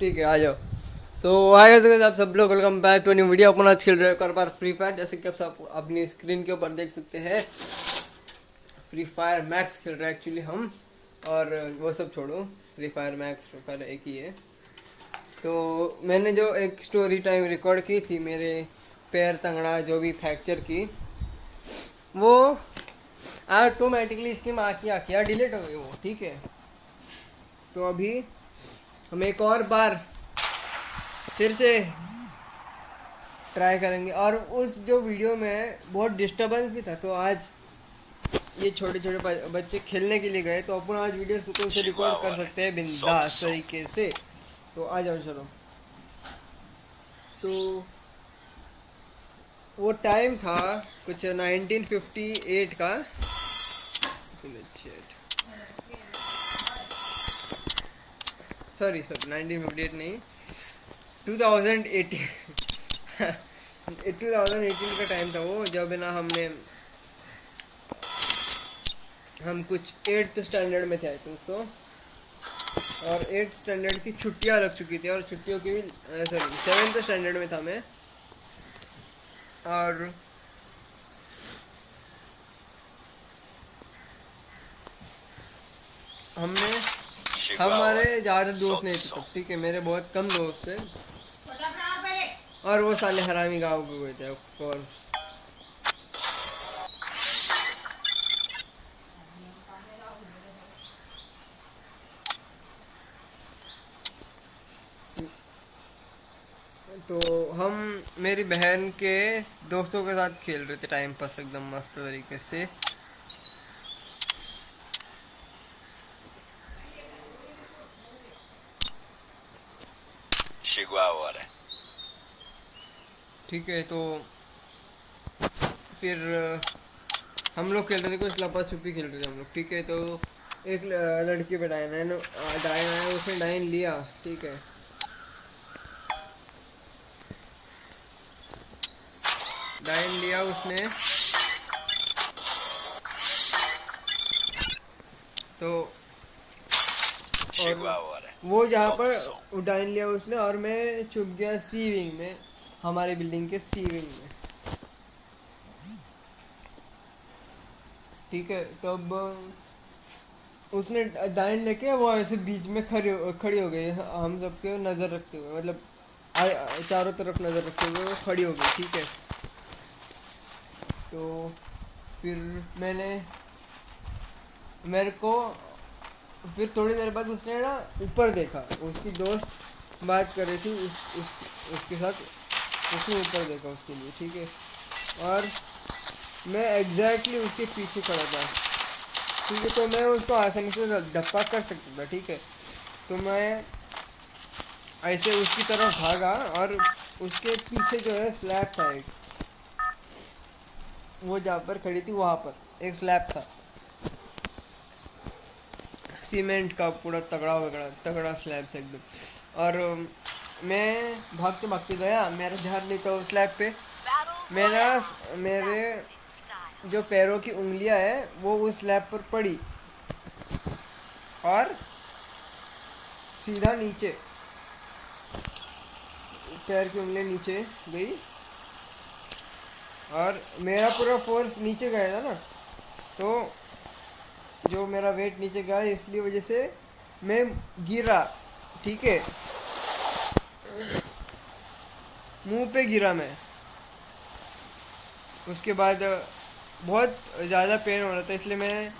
ठीक है, आ जाओ। सो हाय गाइस, आप सब लोग welcome back to new video. अपन आज खेल रहे हैं कर बार फ्री फायर। जैसे कि आप सब अपनी स्क्रीन के ऊपर देख सकते हैं, फ्री फायर मैक्स खेल रहे हैं एक्चुअली हम। और वो सब छोड़ो, free fire max free fire एक ही है। तो मैंने जो एक स्टोरी टाइम रिकॉर्ड की थी, मेरे पैर तंगड़ा जो भी फ्रैक्चर की, वो ऑटोमेटिकली इसकी माँ की आँखियाँ डिलीट हो गई वो। ठीक है, तो अभी हम एक और बार फिर से ट्राई करेंगे। और उस जो वीडियो में बहुत डिस्टर्बेंस भी था, तो आज ये छोटे छोटे बच्चे खेलने के लिए गए, तो अपन आज वीडियो सुकून से रिकॉर्ड कर सकते हैं बिंदास तरीके से। तो आ जाओ चलो। तो वो टाइम था कुछ 1958 का। सॉरी 1958 नहीं, 2018 2018 का टाइम था वो, जब ना हम कुछ 8th स्टैंडर्ड में थे आई थिंक सो। और 8th स्टैंडर्ड की छुट्टियां लग चुकी थी, और छुट्टियों की भी सॉरी 7th स्टैंडर्ड में था मैं। और हमारे ज़्यादा दोस्त नहीं थे तब। ठीक है, मेरे बहुत कम दोस्त थे, और वो साले हरामी गाँव के हुए थे ऑफ कोर्स। तो हम मेरी बहन के दोस्तों के साथ खेल रहे थे टाइम पास एकदम मस्त तरीके से। ठीक है, तो फिर हम लोग खेल रहे थे, कुछ लपा छुपी खेल रहे थे हम लोग। ठीक है, तो एक लड़की पे डायन आया, उसने डायन लिया। ठीक है, डायन लिया उसने, तो और वो जहाँ पर डायन लिया उसने, और मैं छुप गया सी विंग में, हमारे बिल्डिंग के सी विंग में। ठीक है, तब उसने डायन लेके वो ऐसे बीच में खड़ी हो गई, हम सबके नज़र रखते हुए, मतलब चारों तरफ नज़र रखते हुए वो खड़ी हो गई। ठीक है, तो फिर मेरे को फिर थोड़ी देर बाद उसने ना ऊपर देखा, उसकी दोस्त बात कर रही थी उसके साथ, उसने ऊपर देखा उसके लिए। ठीक है, और मैं एग्जैक्टली उसके पीछे खड़ा था। ठीक है, तो मैं उसको आसानी से धप्पा कर सकता था। ठीक है, तो मैं ऐसे उसकी तरफ भागा, और उसके पीछे जो है स्लैब था एक, वो जहाँ पर खड़ी थी वहाँ पर एक स्लैब था सीमेंट का, पूरा तगड़ा वगड़ा तगड़ा स्लैब था एकदम। और मैं भागते भागते गया, मेरा ध्यान नहीं था उस स्लैब पे। मेरे जो पैरों की उंगलियां है वो उस स्लैब पर पड़ी, और सीधा नीचे पैर की उंगलियां नीचे गई, और मेरा पूरा फोर्स नीचे गया था ना, तो जो मेरा वेट नीचे गया, इसलिए वजह से मैं गिरा। ठीक है, मुंह पे गिरा मैं। उसके बाद बहुत ज़्यादा पेन हो रहा था, इसलिए मैं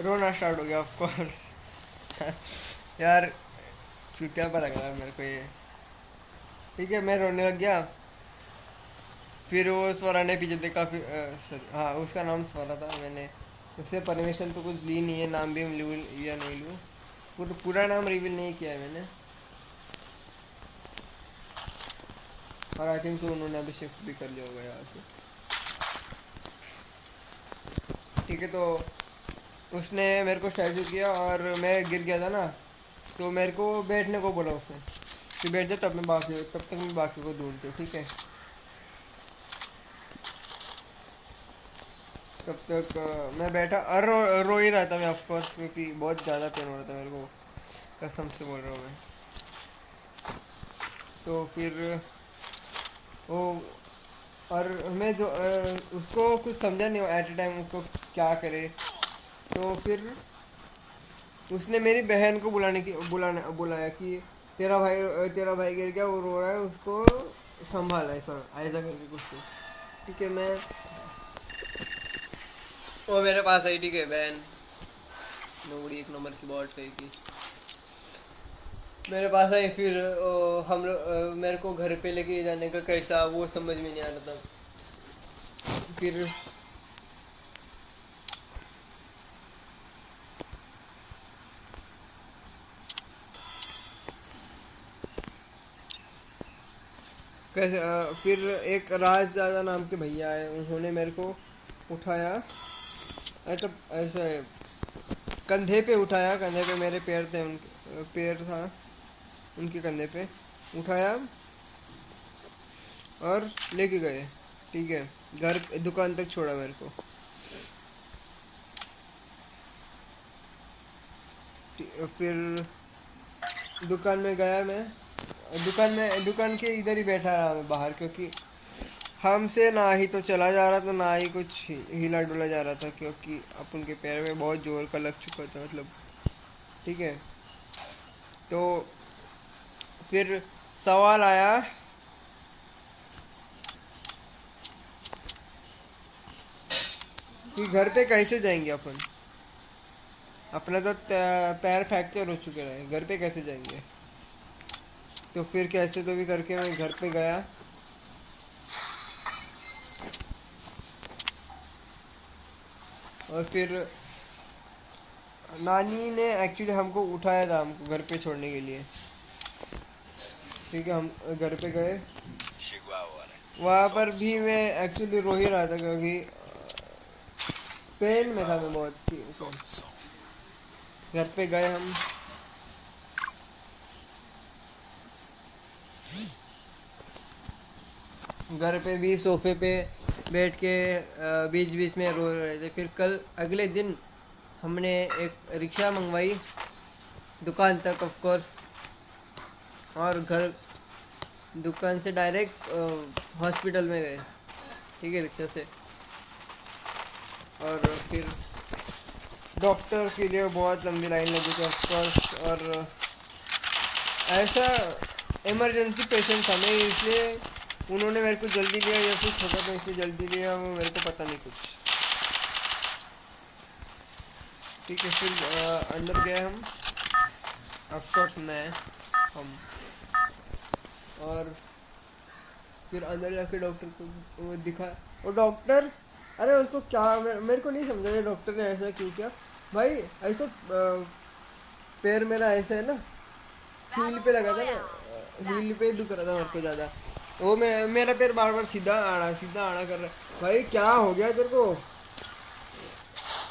रोना स्टार्ट हो गया ऑफ कोर्स। यार चूतिया पर लग रहा है मेरे को ये। ठीक है, मैं रोने लग गया। फिर वो स्वरा ने पीछे देखा, फिर हाँ उसका नाम स्वरा था। मैंने उससे परमिशन तो कुछ ली नहीं है, नाम भी लूँ या नहीं लूँ, पूरा नाम रिवील नहीं किया है मैंने। और आई थिंक तो उन्होंने अभी शिफ्ट भी कर लिया होगा यहाँ से। ठीक है, तो उसने मेरे को स्टैचू किया, और मैं गिर गया था ना, तो मेरे को बैठने को बोला उसने कि बैठ जा, तब तक मैं बाकी को ढूंढती हूँ। ठीक है, तब तक मैं बैठा और रो ही रहा था मैं ऑफकोर्स, क्योंकि बहुत ज़्यादा पेन हो रहा था मेरे को, कसम से बोल रहा हूँ मैं। तो फिर वो, और हमें उसको कुछ समझा नहीं एट ए टाइम उसको क्या करे। तो फिर उसने मेरी बहन को बुलाया कि तेरा भाई गिर गया, वो रो रहा है, उसको संभाल, ऐसा ऐसा करके कुछ तो। ठीक है, मैं वो मेरे पास आई, ठीक है, बहन नोबड़ी एक नंबर की बॉट कही थी, मेरे पास आई। फिर हम लोग मेरे को घर पे लेके जाने का कैसा वो समझ में नहीं आ रहा था। फिर फिर एक राजदादा नाम के भैया आए, उन्होंने मेरे को उठाया, ऐसा ऐसे कंधे पे उठाया, कंधे पे मेरे पैर थे, उनके पैर था उनके कंधे पे उठाया और लेके गए। ठीक है, घर दुकान तक छोड़ा मेरे को। फिर दुकान में गया मैं, दुकान के इधर ही बैठा रहा मैं बाहर, क्योंकि हमसे ना ही तो चला जा रहा था, ना ही कुछ हिला डुला जा रहा था, क्योंकि अपन के पैर में बहुत जोर का लग चुका था, मतलब। ठीक है, तो फिर सवाल आया कि घर पे कैसे जाएंगे अपन, अपना तो पैर फ्रैक्चर हो चुके रहे, घर पे कैसे जाएंगे। तो फिर कैसे तो भी करके मैं घर पे गया, और फिर नानी ने एक्चुअली हमको उठाया था, हमको घर पे छोड़ने के लिए। ठीक है, हम घर पे गए, वहाँ पर भी मैं एक्चुअली रो ही रहा था, क्योंकि पेन में था मैं बहुत। घर पे गए हम, घर पे भी सोफे पे बैठ के बीच बीच में रो रहे थे। फिर कल अगले दिन हमने एक रिक्शा मंगवाई दुकान तक, ऑफ कोर्स, और घर दुकान से डायरेक्ट हॉस्पिटल में गए। ठीक है, रिक्शा से। और फिर डॉक्टर के लिए बहुत लंबी लाइन लगी थी, ऑफ कोर्स, और ऐसा इमरजेंसी पेशेंट था मैं, इसलिए उन्होंने मेरे को जल्दी लिया, या फिर छोटा था इसलिए जल्दी लिया, वो मेरे को पता नहीं कुछ। ठीक है, फिर अंदर गए हम, ऑफ कोर्स मैं, हम, और फिर अंदर जाके डॉक्टर को वो दिखा, वो डॉक्टर, अरे उसको क्या, मेरे को नहीं समझा ये डॉक्टर ने ऐसा क्यों किया भाई। ऐसा पैर मेरा ऐसा है ना, हील पे लगा था ना, हील पे दुख रहा था मेरे को ज़्यादा। वो मेरा पैर बार बार सीधा आड़ा कर रहा है, भाई क्या हो गया तेरे को।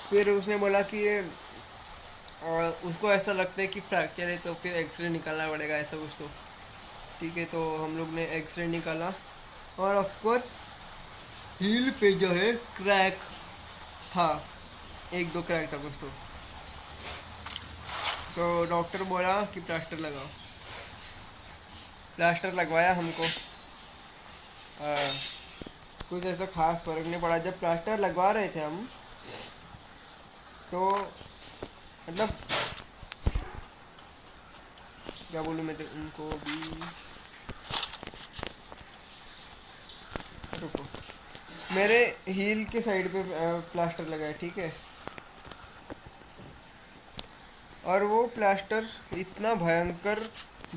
फिर उसने बोला कि ये उसको ऐसा लगता है कि फ्रैक्चर है, तो फिर एक्सरे निकालना पड़ेगा, ऐसा कुछ तो। ठीक है, तो हम लोग ने एक्सरे निकाला, और ऑफ कोर्स हील पे जो है क्रैक था, एक दो क्रैक था कुछ तो डॉक्टर बोला कि प्लास्टर लगाओ। प्लास्टर लगवाया हमको, कुछ ऐसा खास फर्क नहीं पड़ा। जब प्लास्टर लगवा रहे थे हम, तो मतलब क्या बोलूँ मैं, तो उनको भी, रुको, मेरे हील के साइड पे प्लास्टर लगा है, ठीक है, और वो प्लास्टर इतना भयंकर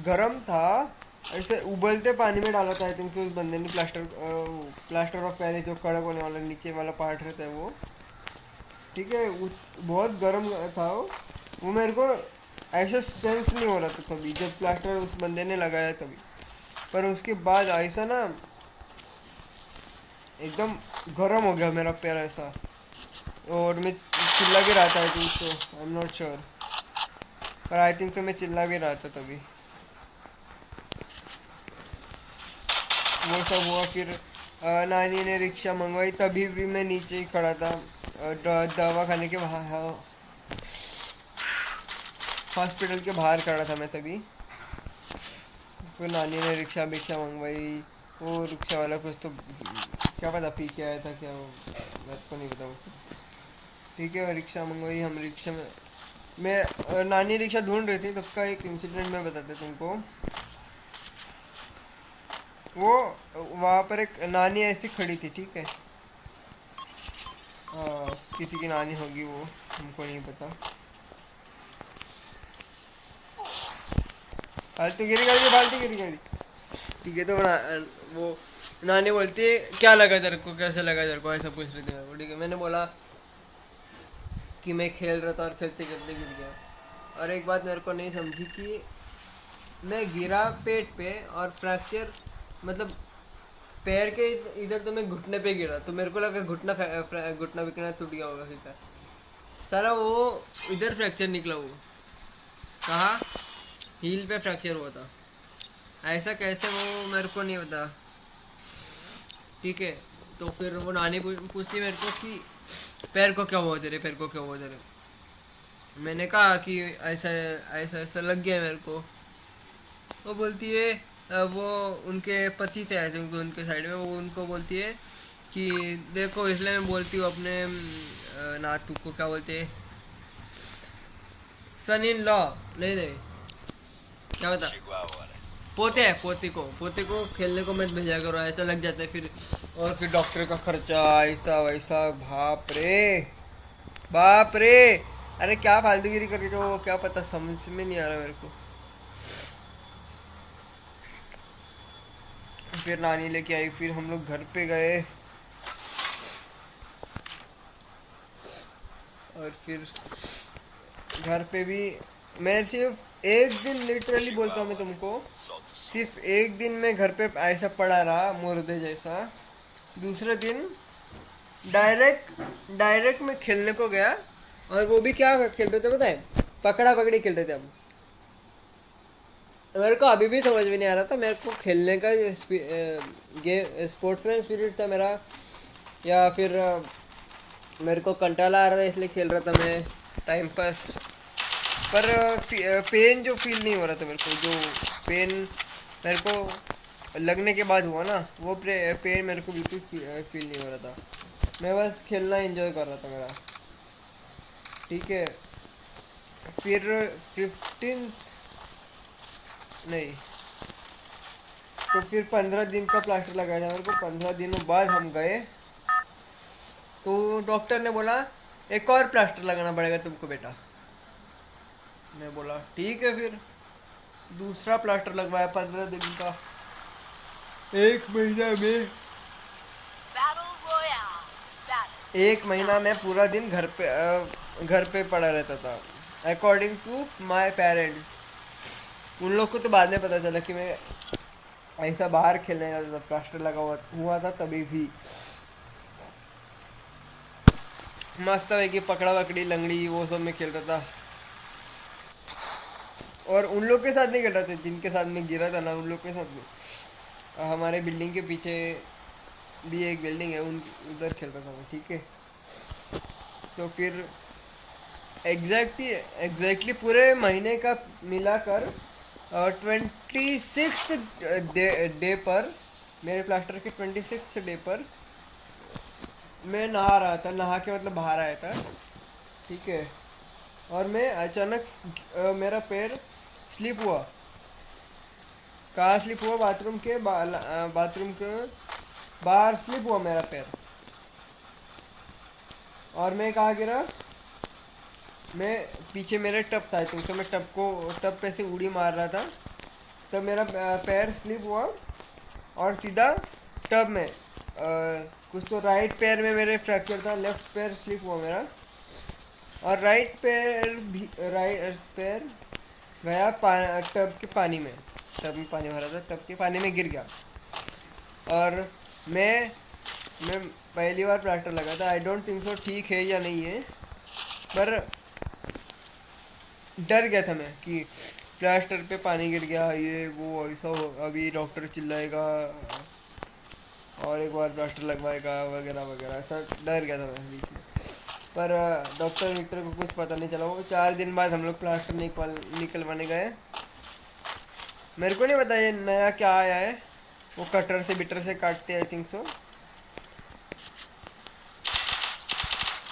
गरम था, ऐसे उबलते पानी में डाला था आई थिंक से उस बंदे ने। प्लास्टर ऑफ पेरिस जो कड़क होने वाला नीचे वाला पार्ट रहता है वो, ठीक है, बहुत गर्म था वो मेरे को ऐसा सेंस नहीं हो रहा था तभी, जब प्लास्टर उस बंदे ने लगाया तभी। पर उसके बाद ऐसा ना एकदम गर्म हो गया मेरा पैर ऐसा, और मैं चिल्ला भी रहा था, I think so, I am not sure, पर आई थिंक सो मैं चिल्ला भी रहा था तभी। वो सब हुआ, फिर नानी ने रिक्शा मंगवाई, तभी भी मैं नीचे ही खड़ा था, दवा खाने के बाहर, हॉस्पिटल के बाहर खड़ा था मैं तभी। फिर नानी ने रिक्शा भिक्षा मंगवाई। वो रिक्शा वाला कुछ तो क्या पता पी के आया था क्या, वो मेरे को नहीं पता उससे। ठीक है, रिक्शा मंगवाई, हम रिक्शा में मैं नानी रिक्शा ढूंढ रही थी, तब का एक इंसिडेंट मैं बताता तुमको। वो वहाँ पर एक नानी ऐसी खड़ी थी, ठीक है। किसी की नानी होगी वो, हमको नहीं पता। फालतू गिरी गाड़ी, फालतू गिरी गाड़ी। ठीक है, तो वो नानी बोलती है क्या लगा तेरे को, कैसे लगा तेरे को, ऐसा पूछ रही थी मेरे को। ठीक है, मैंने बोला कि मैं खेल रहा था और खेलते खेलते गिर गया। और एक बात मेरे को नहीं समझी कि मैं गिरा पेट पे और फ्रैक्चर, मतलब पैर के इधर तो मैं घुटने पे गिरा, तो मेरे को लगा घुटना बिकना टूट गया होगा सीधा। सारा वो इधर फ्रैक्चर निकला, वो कहाँ, हील पे फ्रैक्चर हुआ था। ऐसा कैसे, वो मेरे को नहीं पता। ठीक है, तो फिर वो नानी पूछती मेरे को कि पैर को क्या हुआ तेरे, पैर को क्या हुआ तेरे। मैंने कहा कि ऐसा ऐसा ऐसा लग गया मेरे को। वो बोलती है वो उनके पति थे ऐसे, उनके साइड में, वो उनको बोलती है कि देखो, इसलिए मैं बोलती हूँ अपने नातू को, क्या बोलते हैं, सन इन लॉ, नहीं नहीं क्या बता, पोते है, पोते को खेलने को मत भेजा करो, ऐसा लग जाता है फिर। और फिर डॉक्टर का खर्चा, ऐसा वैसा, बाप रे बाप रे। अरे क्या फालतूगिरी करके, जो क्या पता, समझ में नहीं आ रहा मेरे को। फिर नानी लेके आई, फिर हम लोग घर पे गए, और फिर घर पे भी मैं सिर्फ एक दिन, लिटरली बोलता हूँ मैं तुमको, सिर्फ एक दिन में घर पे ऐसा पड़ा रहा मुर्दे जैसा। दूसरे दिन डायरेक्ट डायरेक्ट मैं खेलने को गया, और वो भी क्या खेल रहे थे पता है, पकड़ा पकड़ी खेल रहे थे हम। मेरे को अभी भी समझ में नहीं आ रहा था, मेरे को खेलने का गेम स्पोर्ट्समैन स्पिरिट था मेरा, या फिर मेरे को कंटाला आ रहा था इसलिए खेल रहा था मैं, टाइम पास। पर पेन जो फील नहीं हो रहा था मेरे को, जो पेन मेरे को लगने के बाद हुआ ना, वो पेन मेरे को बिल्कुल फील नहीं हो रहा था। मैं बस खेलना एंजॉय कर रहा था मेरा। ठीक है, फिर 15, नहीं, तो फिर 15 दिन का प्लास्टर लगाया था मेरे को। 15 दिनों बाद हम गए, तो डॉक्टर ने बोला एक और प्लास्टर लगाना पड़ेगा तुमको बेटा। मैं बोला ठीक है, फिर दूसरा प्लास्टर लगवाया 15 दिन का। एक महीना में, एक महीना में पूरा दिन घर पे पड़ा रहता था, अकॉर्डिंग टू माई पेरेंट्स। उन लोग को तो बाद में पता चला कि मैं ऐसा बाहर खेलने जाता था, प्लास्टर लगा हुआ था तभी भी। मस्त है कि पकड़ा पकड़ी लंगड़ी वो सब में खेल रहा था, और उन लोग के साथ नहीं खेल रहा था जिनके साथ मैं गिरा था ना, उन लोग के साथ भी। हमारे बिल्डिंग के पीछे भी एक बिल्डिंग है, उन उधर खेल रहा था मैं। ठीक है, तो फिर एग्जैक्टली पूरे महीने का मिलाकर 26 डे पर, मेरे प्लास्टर के 26 डे पर मैं नहा रहा था, नहा के मतलब बाहर आया था। ठीक है, और मैं अचानक मेरा पैर स्लिप हुआ। कहाँ स्लिप हुआ, बाथरूम के बाहर स्लिप हुआ मेरा पैर। और मैं कहाँ गिरा, मैं पीछे मेरे टब था, तो मैं टब पे से उड़ी मार रहा था, तब मेरा पैर स्लिप हुआ और सीधा टब में कुछ तो राइट पैर में मेरे फ्रैक्चर था, लेफ्ट पैर स्लिप हुआ मेरा, और राइट पैर गया टब के पानी में। टब में पानी भरा था, टब के पानी में गिर गया। और मैं पहली बार प्लास्टर लगा था, आई डोंट थिंक सो ठीक है या नहीं है, पर डर गया था मैं कि प्लास्टर पे पानी गिर गया, ये वो ऐसा हो, अभी डॉक्टर चिल्लाएगा और एक बार प्लास्टर लगवाएगा वगैरह वगैरह, ऐसा डर गया था मैं बीच में। पर डॉक्टर विक्टर को कुछ पता नहीं चला। वो 4 दिन बाद हम लोग प्लास्टर निकलवाने गए, मेरे को नहीं पता ये नया क्या आया है, वो कटर से बिटर से काटते हैं आई थिंक सो,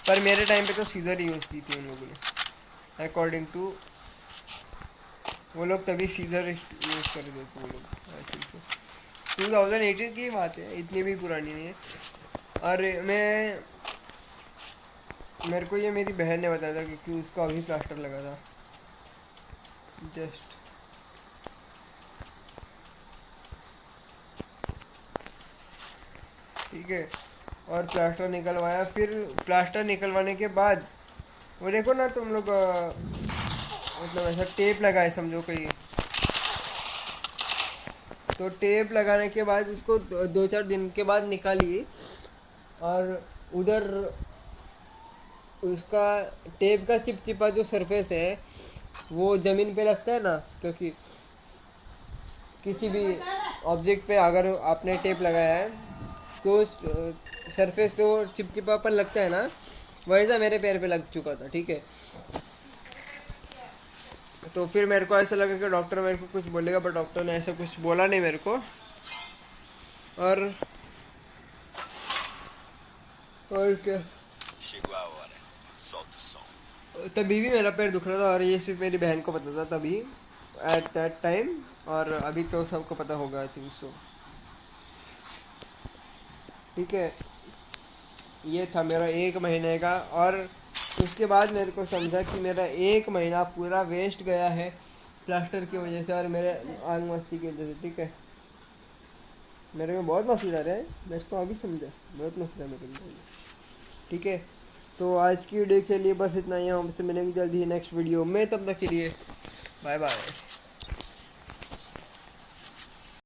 पर मेरे टाइम पे तो सीजर ही यूज़ की थी उन लोगों ने, अकॉर्डिंग टू वो लोग तभी सीजर यूज़ कर रहे थे वो लोग आई थिंक सो। 2018 की बात है, इतनी भी पुरानी नहीं है। और मेरे को ये मेरी बहन ने बताया था क्योंकि उसका अभी प्लास्टर लगा था जस्ट। ठीक है, और प्लास्टर निकलवाया, फिर प्लास्टर निकलवाने के बाद वो देखो ना तुम लोग, मतलब ऐसा टेप लगाए समझो कहीं, तो टेप लगाने के बाद उसको 2-4 दिन के बाद निकालिए, और उधर उसका टेप का चिपचिपा जो सरफेस है वो ज़मीन पे लगता है ना, क्योंकि किसी भी ऑब्जेक्ट पे अगर आपने टेप लगाया है तो सरफेस पे वो चिपचिपापन लगता है ना, वैसा मेरे पैर पे लग चुका था। ठीक है, तो फिर मेरे को ऐसा लगा कि डॉक्टर मेरे को कुछ बोलेगा, पर डॉक्टर ने ऐसा कुछ बोला नहीं मेरे को। और क्या, तभी भी मेरा पैर दुख रहा था, और ये सिर्फ मेरी बहन को पता था तभी, एट दैट टाइम, और अभी तो सबको पता होगा आई थिंक सो। ठीक है, ये था मेरा 1 महीने का, और उसके बाद मेरे को समझा कि मेरा 1 महीना पूरा वेस्ट गया है प्लास्टर की वजह से और मेरे आंग मस्ती की वजह से। ठीक है, मेरे में बहुत मस्ती आ रहा है, मेरे को अभी समझा, बहुत मस्ती है मेरे में। ठीक है, तो आज की वीडियो के लिए बस इतना ही, हमसे मिलेंगे जल्दी ही नेक्स्ट वीडियो में, तब तक के लिए बाय बाय।